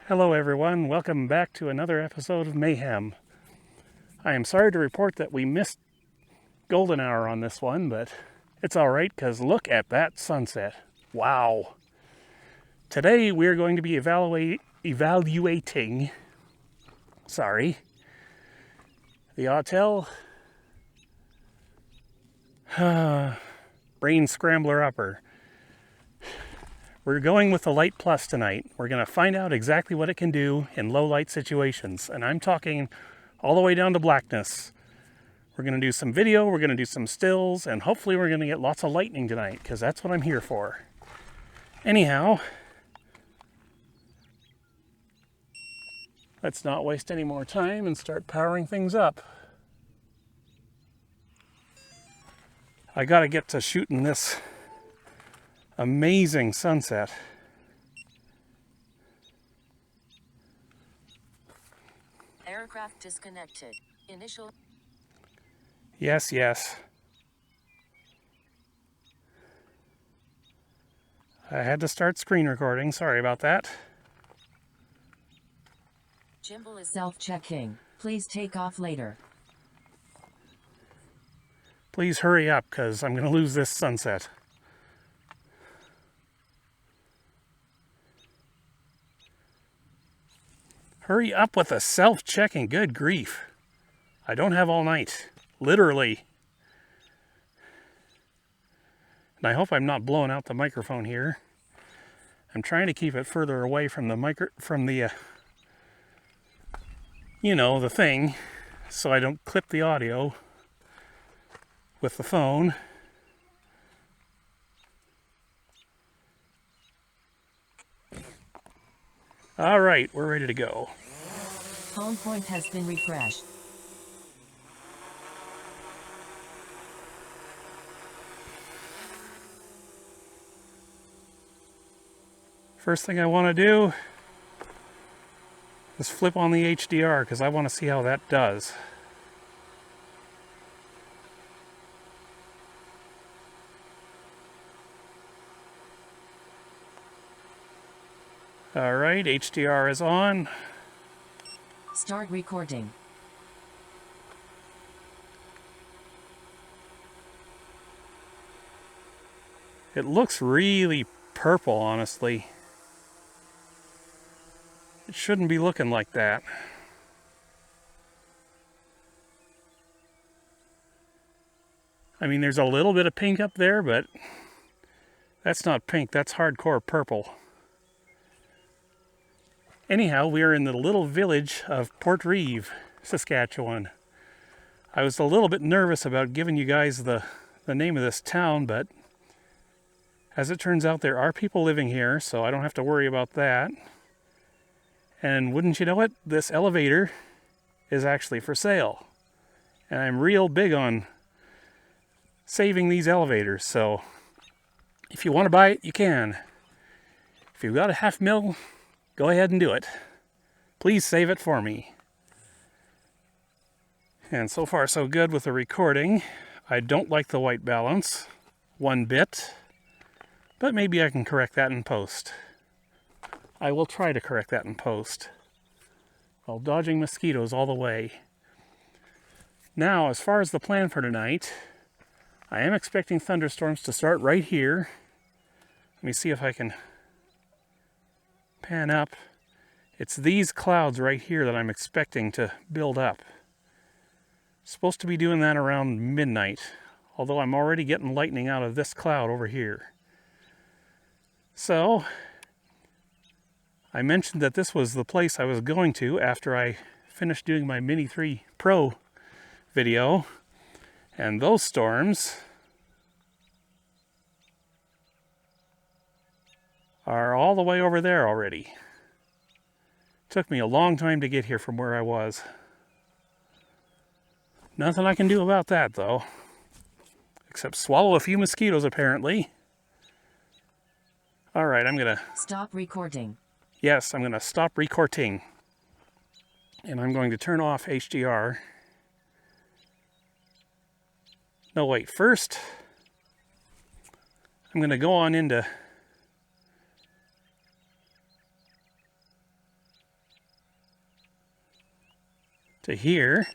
Hello everyone, welcome back to another episode of Mayhem. I am sorry to report that we missed golden hour on this one, but it's alright because look at that sunset. Wow. Today we're going to be evaluating the Autel Brain Scrambler Upper. We're going with the Lite Plus tonight. We're going to find out exactly what it can do in low light situations. And I'm talking all the way down to blackness. We're going to do some video, we're going to do some stills, and hopefully we're going to get lots of lightning tonight, because that's what I'm here for. Anyhow, let's not waste any more time and start powering things up. I got to get to shooting this amazing sunset. Aircraft disconnected. Initial. Yes. I had to start screen recording. Sorry about that. Gimbal is self-checking. Please take off later. Please hurry up, because I'm going to lose this sunset. Hurry up with the self-checking. Good grief. I don't have all night. Literally. And I hope I'm not blowing out the microphone here. I'm trying to keep it further away from the the thing, so I don't clip the audio with the phone. All right, we're ready to go. Home point has been refreshed. First thing I want to do is flip on the HDR, because I want to see how that does. All right, HDR is on. Start recording. It looks really purple, honestly. It shouldn't be looking like that. I mean, there's a little bit of pink up there, but that's not pink, that's hardcore purple. Anyhow, we are in the little village of Port Reeve, Saskatchewan. I was a little bit nervous about giving you guys the name of this town, but as it turns out, there are people living here, so I don't have to worry about that. And wouldn't you know it, this elevator is actually for sale. And I'm real big on saving these elevators, so if you want to buy it, you can. If you've got $500,000, go ahead and do it. Please save it for me. And so far so good with the recording. I don't like the white balance one bit, but maybe I can correct that in post. I will try to correct that in post, while dodging mosquitoes all the way. Now, as far as the plan for tonight, I am expecting thunderstorms to start right here. Let me see if I can pan up. It's these clouds right here that I'm expecting to build up. Supposed to be doing that around midnight, although I'm already getting lightning out of this cloud over here. So, I mentioned that this was the place I was going to after I finished doing my Mini 3 Pro video, and those storms are all the way over there already. Took me a long time to get here from where I was. Nothing I can do about that, though, except swallow a few mosquitoes, apparently. All right, I'm gonna stop recording. Yes, I'm gonna stop recording, and I'm going to turn off HDR. No, wait, first I'm gonna go on into to here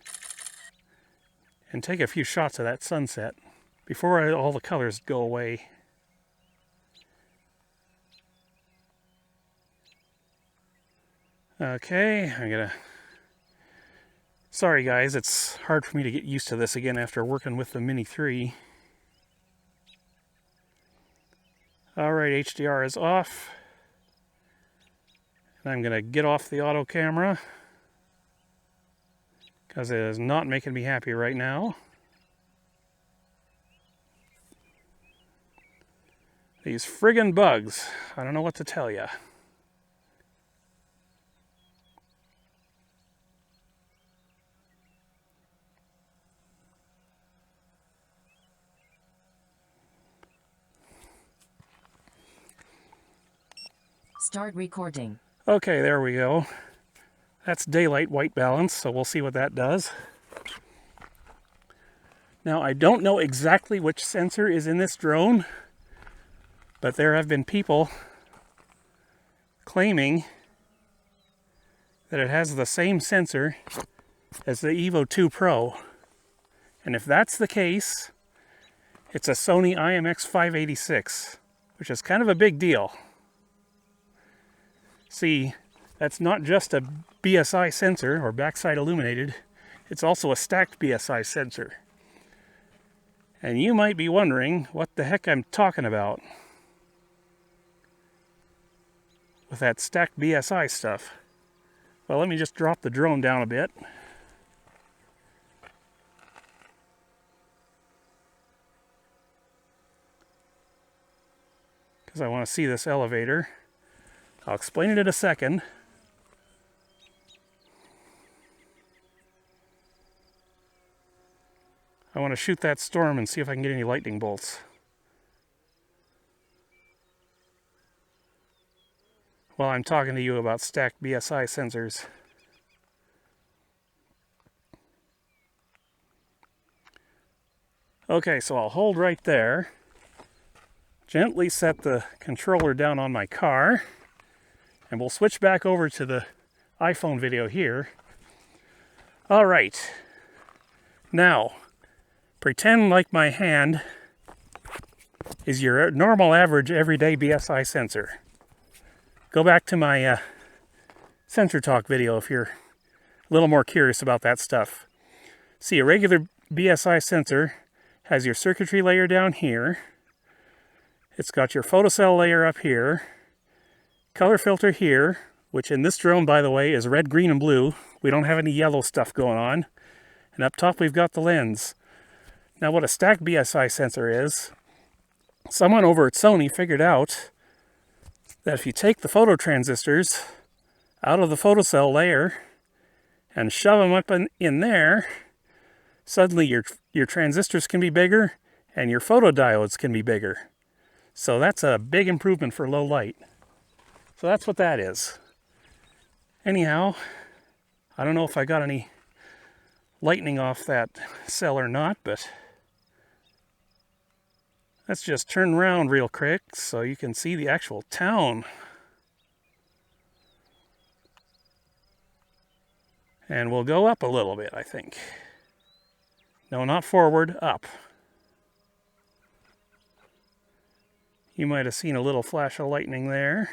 and take a few shots of that sunset before all the colors go away. Okay, I'm gonna... Sorry guys, it's hard for me to get used to this again after working with the Mini 3. Alright, HDR is off. And I'm gonna get off the auto camera because it is not making me happy right now. These friggin' bugs, I don't know what to tell you. Start recording. Okay, there we go. That's daylight white balance, so we'll see what that does. Now, I don't know exactly which sensor is in this drone, but there have been people claiming that it has the same sensor as the Evo 2 Pro. And if that's the case, it's a Sony IMX586, which is kind of a big deal. See, that's not just a BSI sensor, or backside illuminated, it's also a stacked BSI sensor. And you might be wondering what the heck I'm talking about with that stacked BSI stuff. Well, let me just drop the drone down a bit. Because I want to see this elevator. I'll explain it in a second. I want to shoot that storm and see if I can get any lightning bolts. While I'm talking to you about stacked BSI sensors. Okay, so I'll hold right there. Gently set the controller down on my car. And we'll switch back over to the iPhone video here. All right. Now, pretend like my hand is your normal, average, everyday BSI sensor. Go back to my sensor talk video if you're a little more curious about that stuff. See, a regular BSI sensor has your circuitry layer down here. It's got your photocell layer up here. Color filter here, which in this drone, by the way, is red, green, and blue. We don't have any yellow stuff going on. And up top, we've got the lens. Now, what a stacked BSI sensor is, someone over at Sony figured out that if you take the photo transistors out of the photocell layer and shove them up in there, suddenly your transistors can be bigger and your photodiodes can be bigger. So that's a big improvement for low light. So that's what that is. Anyhow, I don't know if I got any lightning off that cell or not, but let's just turn around real quick so you can see the actual town. And we'll go up a little bit, I think. No, not forward, up. You might have seen a little flash of lightning there.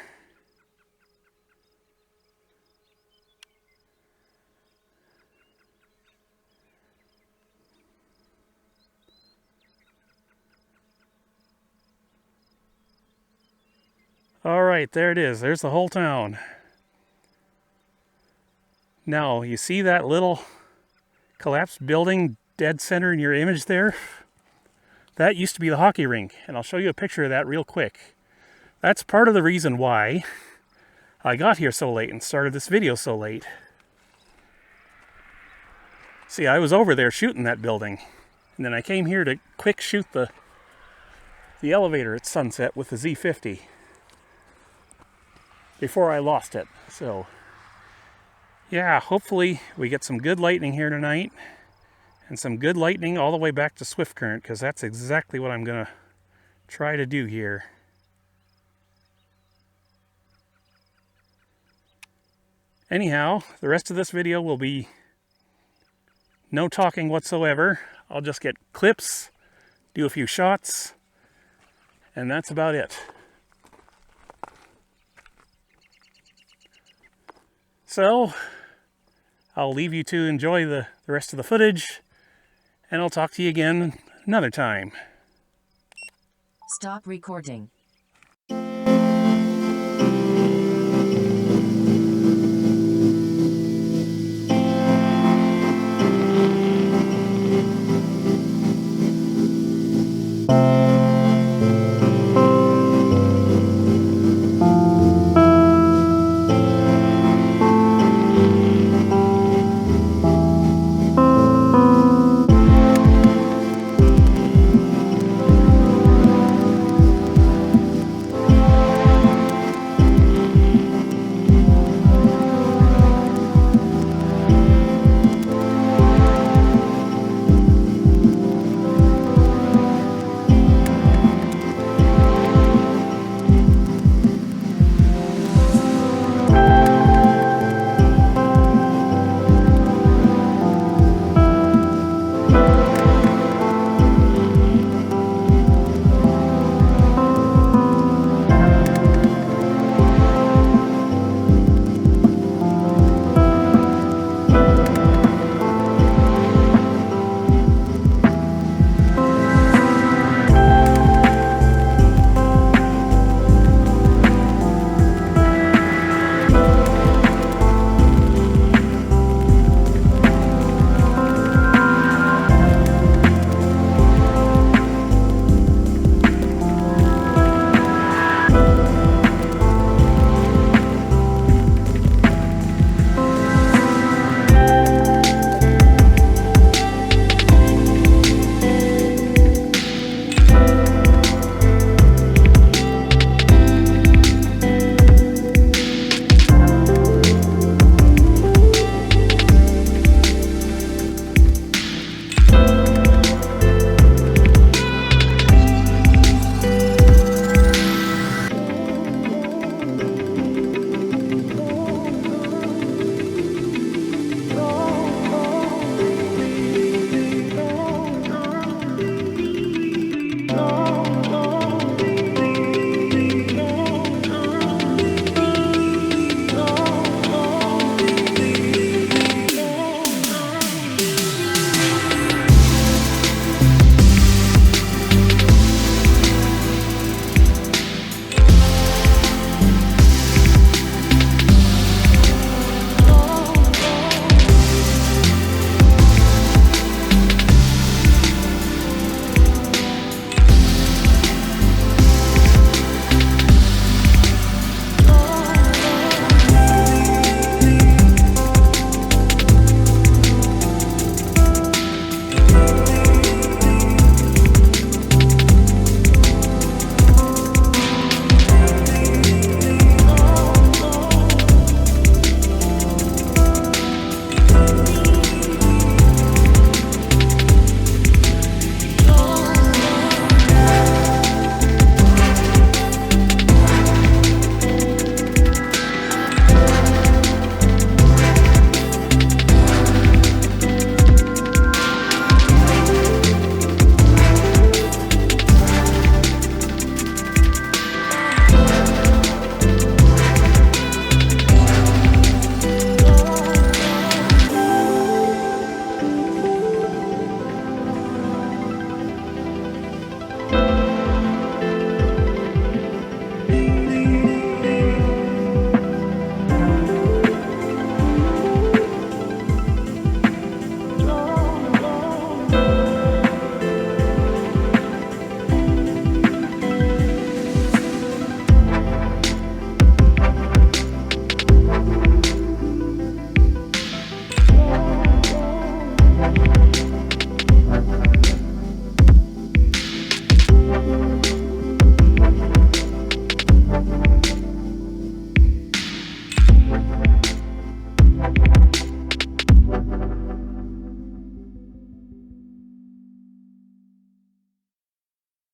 All right, there it is. There's the whole town. Now, you see that little collapsed building dead center in your image there? That used to be the hockey rink, and I'll show you a picture of that real quick. That's part of the reason why I got here so late and started this video so late. See, I was over there shooting that building, and then I came here to quick shoot the elevator at sunset with the Z50 before I lost it. So, yeah, hopefully we get some good lightning here tonight, and some good lightning all the way back to Swift Current, because that's exactly what I'm going to try to do here. Anyhow, the rest of this video will be No talking whatsoever. I'll just get clips, do a few shots, and that's about it. So, I'll leave you to enjoy the rest of the footage, and I'll talk to you again another time. Stop recording.